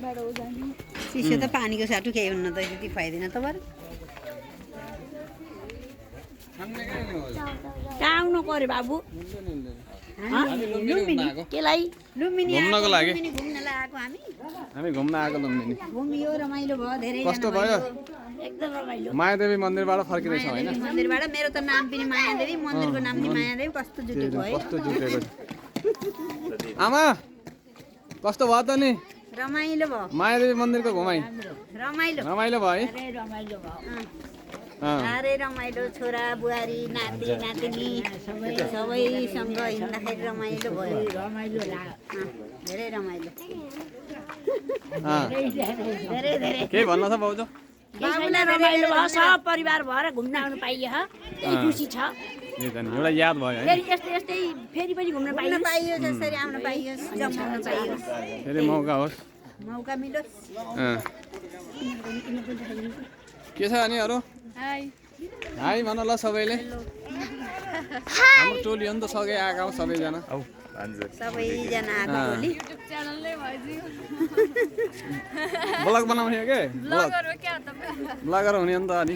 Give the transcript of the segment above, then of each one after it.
चिसो त पानीको साटु केही हुन्न त त्यति फाइदैन त बरु कहाँ आउनु पर्यो बाबु केलाई लुम्बिनी घुम्नको लागि घुम्नलाई आएको हामी घुम्न आएको लुम्बिनी घुमियो रमाइलो भयो धेरै कस्तो भयो एकदम रमाइलो मायादेवी मन्दिरबाट फर्किँदैछौँ होइन मन्दिरबाट मेरो त नाम पनि मायादेवी मन्दिरको नाम पनि मायादेवी कस्तो जुटेको है कस्तो जुटेको आमा कस्तो भयो त नि रमाइलो भयो मायादेवी मन्दिरको घुमाइ रमाइलो रमाइलो भयो है रमाइलो भयो साह्रै रमाइलो छोरा बुहारी नाति नातिनी सबैसँग हिँड्दाखेरि रमाइलो भयो रमाइलो धेरै रमाइलो धेरै धेरै केही भन्न छ भाउजू बाबुलाई रमाइलो भयो सब परिवार भएर घुम्न आउनु पाइयो त्यही खुसी छ एउटा याद भयो है फेरि यस्तै यस्तै फेरि पनि घुम्न पाइयो पाइयो जसरी आउन पाइयो जमाउन पाइयो फेरि मौका होस् मौका मिलोस् के छ अनि अरू हाई भन ल सबैले हाम्रो टोली हो नि त सबै आएको हौ सबैजना सबैजना आएको भोलि ब्लग बनाउने हो के ब्लगर हुने हो नि त अनि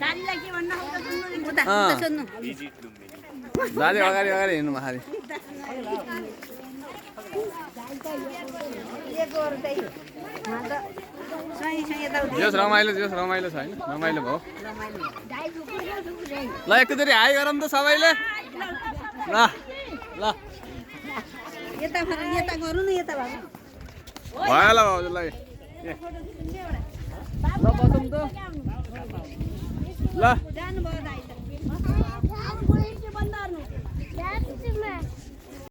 दाजुलाई के भन्न उता सोध्नु दाजु अगाडि अगाडि हिँड्नु खालि जस रमाइलो छ होइन रमाइलो भयो ल एकचोटि हाई गरौँ त सबैले ल ल यता गरौँ न यता भयो ल भाउजूलाई ल बसौँ त ल जानुभयो दाइ